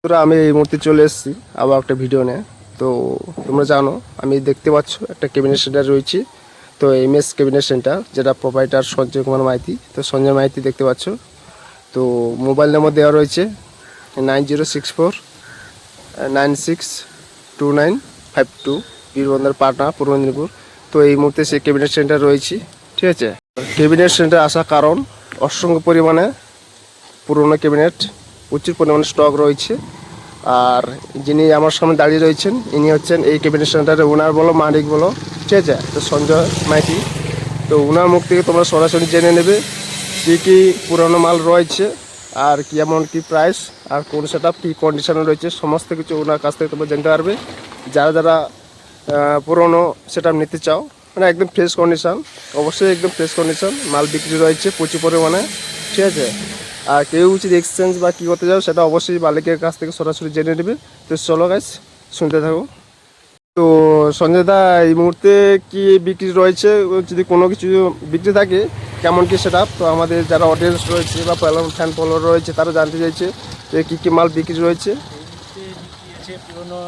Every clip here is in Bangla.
তোরা আমি এই মুহূর্তে চলে এসেছি আবার একটা ভিডিও নিয়ে। তো তোমরা জানো আমি দেখতে পাচ্ছ একটা ক্যাবিনেট সেন্টার রয়েছে। তো এমএস ক্যাবিনেট সেন্টার যেটা প্রোপাইটার সঞ্জয় কুমার মাইতি। তো সঞ্জয় মাইতি দেখতে পাচ্ছ। তো মোবাইল নাম্বার দেওয়া রয়েছে 9064962952 বীরবন্দর পাটনা পূর্ব মেদিনীপুর। তো এই মুহূর্তে সে ক্যাবিনেট সেন্টার রয়েছে, ঠিক আছে। ক্যাবিনেট সেন্টার আসার কারণ অসংখ্য পরিমাণে পুরনো ক্যাবিনেট প্রচুর পরিমাণে স্টক রয়েছে। আর যিনি আমার সামনে দাঁড়িয়ে রয়েছেন ইনি হচ্ছেন এই ক্যাবিনেট সেন্টারের ওনার বলো মালিক বলো, ঠিক আছে। তো সঞ্জয় মাইতি। তো ওনার মুখ থেকে তোমরা সরাসরি জেনে নেবে কী কী পুরনো মাল রয়েছে আর কেমন কী প্রাইস আর কোন সেট আপ কী কন্ডিশনে রয়েছে সমস্ত কিছু ওনার কাছ থেকে তোমরা জানতে পারবে। যারা যারা পুরনো সেট আপ নিতে চাও, মানে একদম ফ্রেশ কন্ডিশন, অবশ্যই একদম ফ্রেশ কন্ডিশন মাল বিক্রি রয়েছে প্রচুর পরিমাণে, ঠিক আছে। আর কেউ যদি এক্সচেঞ্জ বা কী করতে যাও সেটা অবশ্যই মালিকের কাছ থেকে সরাসরি জেনে নেবে। তো চলো গাইস শুনতে থাকো। তো সঞ্জয় দা এই মুহূর্তে কি বিক্রি রয়েছে, যদি কোনো কিছু বিক্রি থাকে কেমন কি সেটা, তো আমাদের যারা অডিয়েন্স রয়েছে বা ফ্যান ফলোয়ার রয়েছে তারা জানতে চাইছে যে কী কী মাল বিক্রি রয়েছে। বিক্রি আছে পুরোনো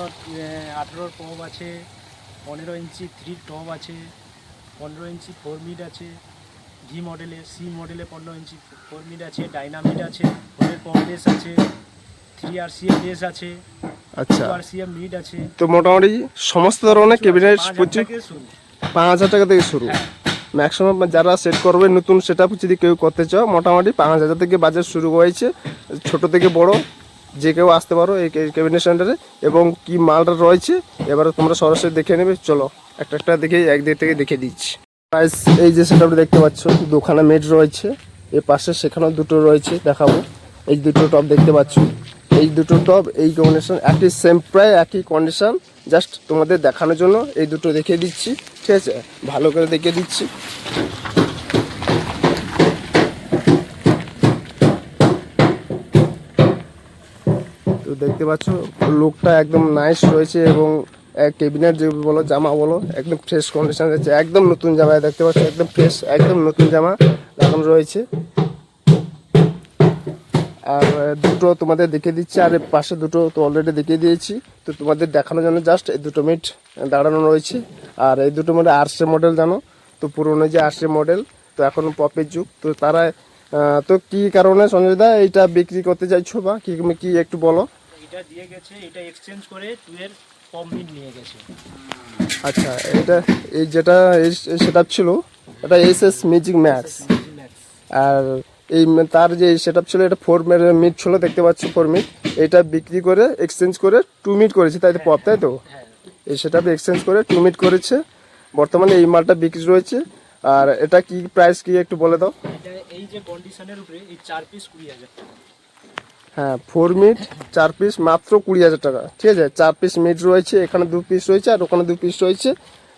18 টপ আছে, 15 ইঞ্চি 3 টপ আছে, 15 ইঞ্চি 4 মিড আছে, ভি মডেলে সি মডেলে 15 ইঞ্চি 4 মিড আছে, ডাইনামিট আছে, ফোরের কমপ্লেস আছে, 3 RCM বেস আছে, আচ্ছা, 2 RCM মিড আছে। তো মোটামুটি সমস্ত ধরনের ক্যাবিনেট 5,000 টাকা থেকে শুরু। ম্যাক্সিমাম যারা সেট করবে নতুন সেট আপ যদি কেউ করতে চাও মোটামুটি 5,000 থেকে বাজার শুরু হয়েছে। ছোট থেকে বড় যে কেউ আসতে পারো এই ক্যাবিনেট সেন্টারে। এবং কি মালটা রয়েছে এবারে তোমরা সরাসরি দেখে নেবে। চলো একটা একটা দেখে একদিক থেকে দেখে দিচ্ছি। প্রাইস এই যে সেট আপটা দেখতে পাচ্ছ, দুখানা মেড রয়েছে, এর পাশে সেখানেও দুটো রয়েছে, দেখাবো। এই দুটো টপ দেখতে পাচ্ছ, এই দুটো টপ এই কন্ডিশন একই সেম, প্রায় একই কন্ডিশন, জাস্ট তোমাদের দেখানোর জন্য এই দুটো দেখিয়ে দিচ্ছি, ঠিক আছে। ভালো করে দেখিয়ে দিচ্ছি। তো দেখতে পাচ্ছ লুকটা একদম নাইস রয়েছে এবং ক্যাবিনেট যে বলো জামা বলো একদম ফ্রেশ কন্ডিশন রয়েছে, একদম নতুন জামা দেখতে পাচ্ছ, একদম ফ্রেশ একদম নতুন জামা লাগানো রয়েছে। আর দুটো তোমাদের দেখিয়ে দিচ্ছি, আর পাশে দুটো তো অলরেডি দেখিয়ে দিয়েছি। তো তোমাদের দেখানোর জন্য জাস্ট এই দুটো মিনিট দাঁড়ানো রয়েছে। আর এই দুটো মধ্যে আরসে মডেল জানো তো, পুরোনো যে আরসে মডেল, তো এখন পপের যুগ। তো তারা তো কি কারণে সঞ্জয় দা এইটা বিক্রি করতে চাইছো বা কি কি একটু বলো। এটা দিয়ে গেছে, এটা এক্সচেঞ্জ করে 2 এর কম মিড নিয়ে গেছে। আচ্ছা, এটা এই যেটা সেট আপ ছিল এটা এসএস ম্যাজিক ম্যাক্স। আর এই তার যে সেট আপ ছিল এটা 4 মিড ছিল, দেখতে পাচ্ছ 4 মিড। এটা বিক্রি করে এক্সচেঞ্জ করে 2 মিড করেছে, তাই তো পপ, তাই তো। এই সেট আপ এক্সচেঞ্জ করে 2 মিড করেছে। বর্তমানে এই মালটা বিক্রি রয়েছে। আর এটা কি প্রাইস কি একটু বলে দাও। এটা এই যে কন্ডিশনের উপরে এই 4 পিস 20,000 টাকা। হ্যাঁ, 4 মিড 4 পিস মাত্র 20,000 টাকা, ঠিক আছে। 4 পিস মিড রয়েছে, এখানে 2 পিস রয়েছে আর ওখানে 2 পিস রয়েছে,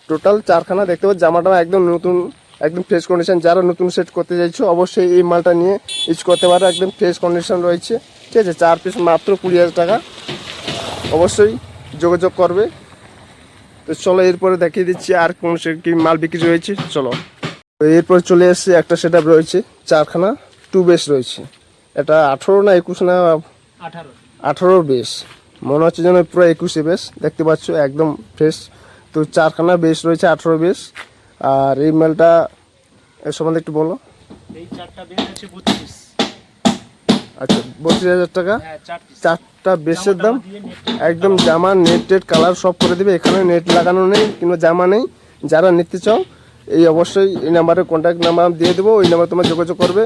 টোটাল 4খানা দেখতে পাচ্ছ। জামাটা একদম নতুন, একদম ফ্রেশ কন্ডিশন। যারা নতুন সেট করতে চাইছো অবশ্যই এই মালটা নিয়ে ইউজ করতে পারো, একদম ফ্রেশ কন্ডিশন রয়েছে, ঠিক আছে। 4 পিস মাত্র 20,000 টাকা, অবশ্যই যোগাযোগ করবে। তো চলো এরপরে দেখিয়ে দিচ্ছি আর কোন কি মাল বিক্রি রয়েছে। চলো এরপর চলে এসছে একটা সেট আপ রয়েছে, 4খানা 2 বেস রয়েছে। এটা 18 না 21 না 18 বেস, মনে হচ্ছে যেন পুরো 21 বেস, দেখতে পাচ্ছ একদম ফ্রেশ। তো 4খানা বেস রয়েছে 18 বেস। আর এই মালটা এর সম্বন্ধে একটু বলো। এই 4টা বেস আছে 32। আচ্ছা, 32,000 টাকা। হ্যাঁ, 4 পিস। 4টা বেসের দাম একদম জামা নেট টেট কালার সব করে দেবে। এখানে নেট লাগানো নেই কিংবা জামা নেই। যারা নিতে চাও এই অবশ্যই এই নাম্বারে কন্ট্যাক্ট নাম্বার দিয়ে দেবো, ওই নাম্বার তোমার যোগাযোগ করবে।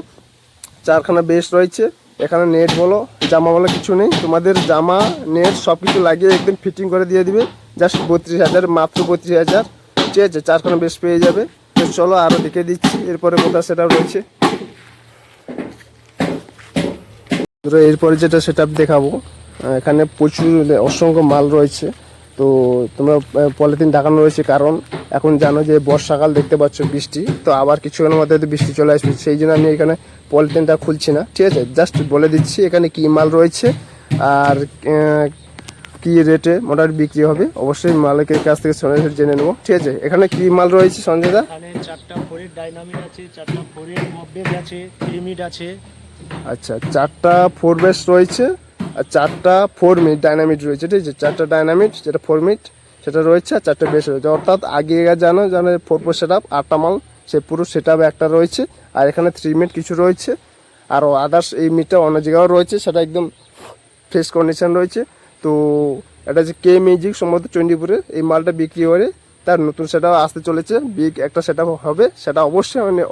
4খানা বেস রয়েছে, এখানে নেট বলো জামা বলো কিছু নেই, তোমাদের জামা নেট সব কিছু লাগিয়ে একদম ফিটিং করে দিয়ে দিবে। জাস্ট 32,000, মাত্র 32,000, ঠিক আছে। 4খানা বেস পেয়ে যাবে। তো চলো আরও দেখে দিচ্ছি এরপরে কোথাও সেটা রয়েছে। এরপরে যেটা সেটা দেখাবো, এখানে প্রচুর অসংখ্য মাল রয়েছে। তো তোমরা পলিথিন ঢাকানো রয়েছে, কারণ এখন জানো যে বর্ষাকাল, দেখতে পাচ্ছ বৃষ্টি, তো আবার কিছুক্ষণের মধ্যে বৃষ্টি চলে আসবে, সেই জন্য আমি এখানে পলিথিনটা খুলছি না, ঠিক আছে। জাস্ট বলে দিচ্ছি এখানে কি মাল রয়েছে আর কি রেটে মোটামুটি বিক্রি হবে, অবশ্যই মালিকের কাছ থেকে সরাসরি জেনে নেবো, ঠিক আছে। এখানে কি মাল রয়েছে সঞ্জয় দা। এখানে 4টা 4 ডাইনামিক আছে, 4টা 4 মপবেস আছে, 3 মিড আছে। আচ্ছা, 4টা 4 বেস রয়েছে আর 4টা 4 মিনিট ডাইনামিক রয়েছে, ঠিক আছে। 4টা ডাইনামিক, যেটা 4 মিনিট সেটা রয়েছে, আর 4টা বেস রয়েছে। অর্থাৎ আগে জানো 4 সেট আপ 8টা মাল, সে পুরো সেট আপ একটা রয়েছে। আর এখানে 3 মিনিট কিছু রয়েছে, আর আদার্স এই মিটটা অন্য জায়গাও রয়েছে, সেটা একদম ফ্রেশ কন্ডিশন রয়েছে। তো এটা হচ্ছে কে মিউজিক, সম্ভবত চণ্ডীপুরে এই মালটা বিক্রি করে তার নতুন সেট আপ আসতে চলেছে। বিগ একটা সেট আপ হবে, সেটা অবশ্যই মানে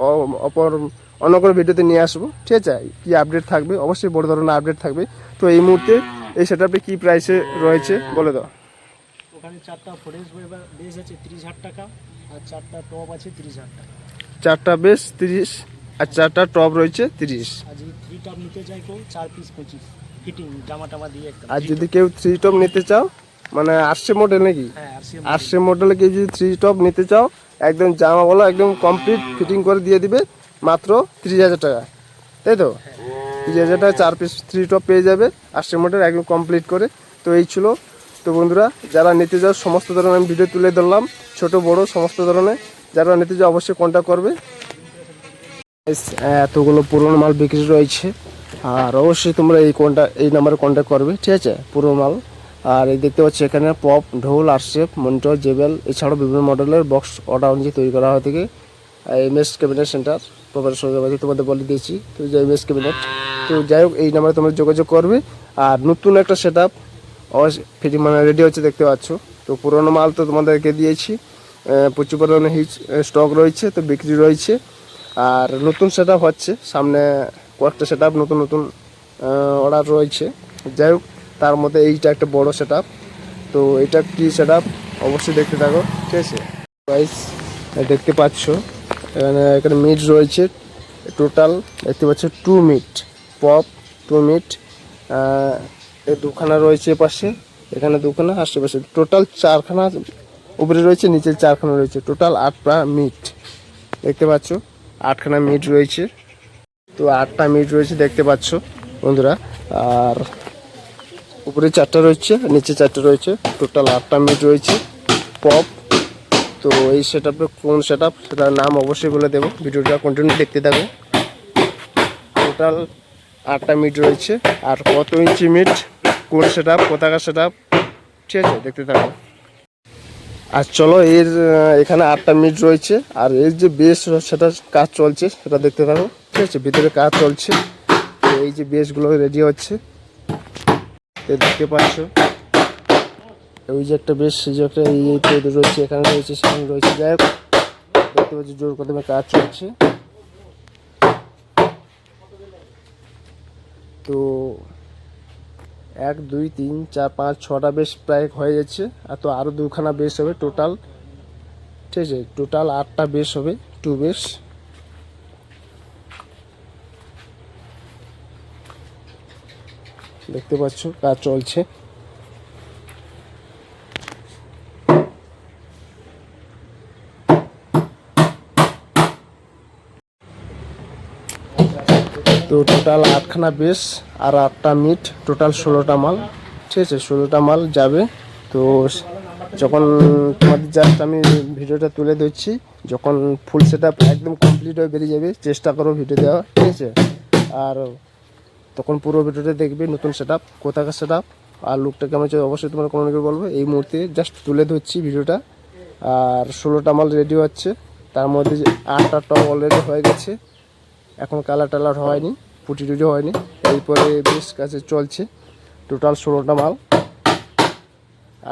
অন্য কোনো ভিডিওতে নিয়ে আসবো, ঠিক আছে। কী আপডেট থাকবে, অবশ্যই বড় ধরনের আপডেট থাকবে। তো এই মুহূর্তে এই সেট আপটি কী প্রাইসে রয়েছে বলে দাও। ওখানে 4টা ফোরেস বেস আছে 30,000 টাকা, আর 4টা টপ আছে 30,000 টাকা। 4টা বেস 30, আর 4টা টপ রয়েছে 30। আর যদি 3 টপ নিতে চাই কেউ 4 পিস 25 ফিটিং জামা টামা দিয়ে একদম। আর যদি কেউ 3 টপ নিতে চাও, মানে আরসে মডেল নাকি, হ্যাঁ আরসে মডেলে কেউ যদি 3 টপ নিতে চাও, একদম জামা বলো একদম কমপ্লিট ফিটিং করে দিয়ে দিবে মাত্র 30,000 টাকা, তাই তো। 30,000 টাকা 4 পিস 3 টপ পেয়ে যাবে আরসে মডেল একদম কমপ্লিট করে। তো এই ছিল। তো বন্ধুরা, যারা নিতে যাও সমস্ত ধরনের আমি ভিডিও তুলে ধরলাম, ছোট বড় সমস্ত ধরনের। যারা নিতে যাও অবশ্যই কন্ট্যাক্ট করবে। এতগুলো পুরনো মাল বিক্রি রয়েছে, আর অবশ্যই তোমরা এই নাম্বারে কন্ট্যাক্ট করবে, ঠিক আছে, পুরো মাল। আর এই দেখতে পাচ্ছি এখানে পপ, ঢোল, আরসেপ, মনিটর, জেবেল, এছাড়াও বিভিন্ন মডেলের বক্স অর্ডার অনুযায়ী তৈরি করা হয় থেকে এমএস ক্যাবিনেট সেন্টার প্রফেসর সঙ্গে তোমাদের বলে দিয়েছি। তো যে এমএস ক্যাবিনেট, তো যাই হোক এই নাম্বারে তোমরা যোগাযোগ করবে। আর নতুন একটা সেট আপ ফিটিং মানে রেডি হচ্ছে দেখতে পাচ্ছ। তো পুরোনো মাল তো তোমাদেরকে দিয়েছি, প্রচুর পরিমাণে হিট স্টক রয়েছে, তো বিক্রি রয়েছে। আর নতুন সেট আপ হচ্ছে সামনে, কয়েকটা সেট আপ নতুন নতুন অর্ডার রয়েছে। যাই হোক, তার মধ্যে এইটা একটা বড় সেট আপ। তো এটা কি সেট আপ অবশ্যই দেখতে থাকো, ঠিক আছে। প্রাইস দেখতে পাচ্ছ, এখানে মিট রয়েছে টোটাল দেখতে পাচ্ছ 2 মিট পপ, 2 মিট, এই দুখানা রয়েছে পাশে, এখানে দুখানা, আশেপাশে টোটাল 4খানা উপরে রয়েছে, নিচে 4খানা রয়েছে, টোটাল 8টা মিট দেখতে পাচ্ছ। 8খানা মিট রয়েছে, তো 8টা মিট রয়েছে দেখতে পাচ্ছ বন্ধুরা। আর উপরে 4টা রয়েছে, নিচে 4টা রয়েছে, টোটাল 8টা মিট রয়েছে পপ। তো এই সেট আপে কোন সেট আপ সেটার নাম অবশ্যই বলে দেবো, ভিডিওটা কন্টিনিউ দেখতে থাকো। টোটাল 8টা মিট রয়েছে, আর কত ইঞ্চি মিট, কোন সেট আপ, কোথাকার সেট আপ, ঠিক আছে, দেখতে থাকো। আর চলো, এখানে 8টা মিট রয়েছে, আর এর যে বেস সেটা কাজ চলছে সেটা দেখতে থাকো, ঠিক আছে। ভিতরে কাজ চলছে, তো এই যে বেসগুলো রেডি হচ্ছে দেখতে পাচ্ছ। ওই যে একটা বেশ, যে একটা এই রয়েছে, এখানে রয়েছে, সেখানে রয়েছে, যাই হোক দেখতে পাচ্ছি জোর কদমে কাজ চলছে। তো 1 2 3 4 5 6টা বেশ প্রায় হয়ে যাচ্ছে, আর তো আরও 2খানা বেশ হবে টোটাল, ঠিক আছে। টোটাল 8টা বেশ হবে, 2 বেশ। দেখতে পাচ্ছ কাজ চলছে। তো টোটাল 8খানা বেশ আর 8টা মিট, টোটাল 16টা মাল, ঠিক আছে। 16টা মাল যাবে। তো যখন তোমাদের জাস্ট আমি ভিডিওটা তুলে দিচ্ছি, যখন ফুল সেট আপ একদম কমপ্লিট হয়ে বেরিয়ে যাবে, চেষ্টা করো ভিডিও দেওয়া, ঠিক আছে। আর তখন পুরো ভিডিওটা দেখবে, নতুন সেট আপ, কোথাকার সেট আপ, আর লুকটা কেমন হচ্ছে অবশ্যই তোমরা কমেন্ট করে বলবো। এই মুহূর্তে জাস্ট তুলে ধরছি ভিডিওটা। আর 16টা মাল রেডি হচ্ছে, তার মধ্যে 8টা টপ অলরেডি হয়ে গেছে, এখন কালার টালার হয়নি, পুটি টুটি হয়নি, এরপরে বেশ কাছে চলছে। টোটাল 16টা মাল।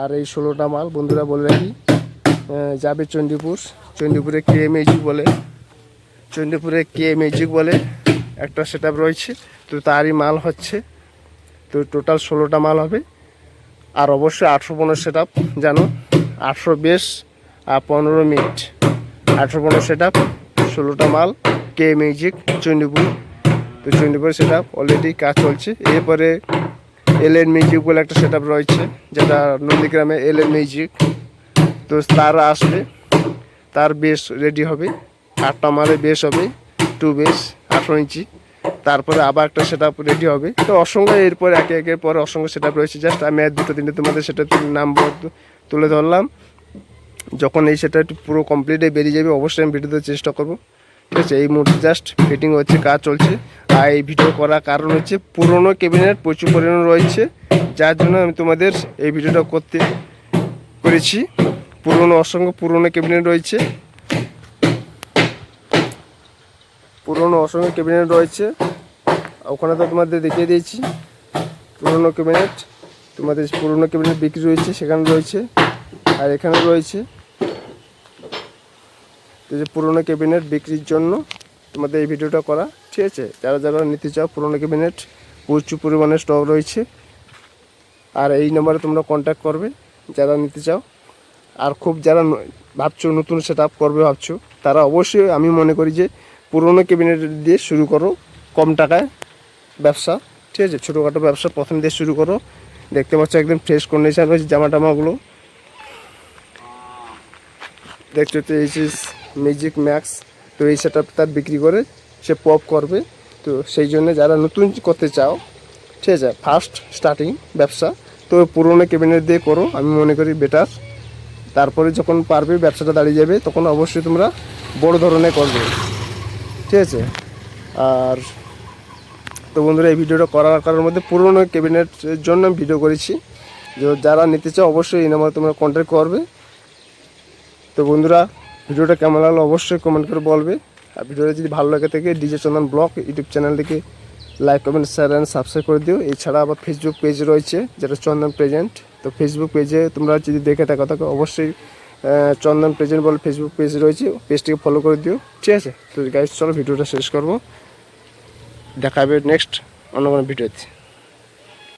আর এই 16টা মাল বন্ধুরা বলে রাখি, যাবে চণ্ডীপুরে কে মিউজিক বলে, চণ্ডীপুরে কে মিউজিক বলে একটা সেট আপ রয়েছে, তো তারই মাল হচ্ছে। তো টোটাল 16টা মাল হবে। আর অবশ্যই 815 সেট আপ জানো, 800 বেশ আর 15 মিনিট, 815 সেট আপ, 16টা মাল, কে মিউজিক চণ্ডীপুর। তো চণ্ডীপুর সেট আপ অলরেডি কাজ চলছে। এরপরে এলএন মিউজিক বলে একটা সেট আপ রয়েছে, যেটা নন্দীগ্রামে এলএন মিউজিক। তো তার আসবে, তার বেশ রেডি হবে, 8টা মালে বেশ হবে, 2 বেশ 18 ইঞ্চি। তারপরে আবার একটা সেট আপ রেডি হবে। তো অসংখ্য এরপর একে একের পরে অসংখ্য সেট আপ রয়েছে, জাস্ট আমি আর 2-3 তোমাদের সেটা নাম তুলে ধরলাম। যখন এই সেটা পুরো কমপ্লিটে বেরিয়ে যাবে অবশ্যই আমি ভিডিওতে চেষ্টা করব, ঠিক আছে। এই মুহূর্তে জাস্ট ফিটিং হচ্ছে, কাজ চলছে। আর এই ভিডিও করার কারণ হচ্ছে পুরনো ক্যাবিনেট প্রচুর পরিমাণে রয়েছে, যার জন্য আমি তোমাদের এই ভিডিওটা করেছি। অসংখ্য পুরনো ক্যাবিনেট রয়েছে, অসংখ্য ক্যাবিনেট রয়েছে। ওখানে তো তোমাদের দেখিয়ে দিয়েছি পুরনো ক্যাবিনেট, তোমাদের পুরনো ক্যাবিনেট বিক্রি রয়েছে, সেখানে রয়েছে। আর এখানে রয়েছে এই যে পুরনো ক্যাবিনেট বিক্রির জন্য তোমাদের এই ভিডিওটা করা, ঠিক আছে। যারা যারা নিতে চাও পুরনো ক্যাবিনেট প্রচুর পরিমাণে স্টক রয়েছে। আর এই নাম্বারে তোমরা কন্ট্যাক্ট করবে যারা নিতে চাও। আর খুব যারা ভাবছো নতুন সেট আপ করবে ভাবছো, তারা অবশ্যই আমি মনে করি যে পুরনো ক্যাবিনেট দিয়ে শুরু করো, কম টাকায় ব্যবসা, ঠিক আছে। ছোটোখাটো ব্যবসা প্রথম দিয়ে শুরু করো। দেখতে পাচ্ছ একদম ফ্রেশ কন্ডিশন রয়েছে জামা টামাগুলো, দেখছো তো। এই ম্যাজিক ম্যাক্স, তো এই সেট আপ তার বিক্রি করে সে পপ করবে। তো সেই জন্য যারা নতুন করতে চাও, ঠিক আছে, ফার্স্ট স্টার্টিং ব্যবসা, তো পুরনো ক্যাবিনেট দিয়ে করো, আমি মনে করি বেটার। তারপরে যখন পারবে ব্যবসাটা দাঁড়িয়ে যাবে, তখন অবশ্যই তোমরা বড় ধরনের করবে, ঠিক আছে। আর তো বন্ধুরা, এই ভিডিওটা করার কারণের মধ্যে পুরনো ক্যাবিনেটের জন্য আমি ভিডিও করেছি। যারা নিতে চাও অবশ্যই এই নাম্বারে তোমরা কন্ট্যাক্ট করবে। তো বন্ধুরা, ভিডিওটা কেমন লাগলো অবশ্যই কমেন্ট করে বলবে। আর ভিডিওটা যদি ভালো লাগে থাকে ডিজে চন্দন ব্লগ ইউটিউব চ্যানেলটিকে like comment share and subscribe করে দিও। এছাড়া আবার ফেসবুক পেজ রয়েছে, যেটা চন্দন প্রেজেন্ট। তো ফেসবুক পেজে তোমরা যদি দেখে থাকো অবশ্যই চন্দন প্রেজেন্ট বলে ফেসবুক পেজ রয়েছে, পেজটিকে ফলো করে দিও, ঠিক আছে। তো গাইস, চলো ভিডিওটা শেষ করবো, দেখা হবে নেক্সট অন্য কোনো ভিডিওতে।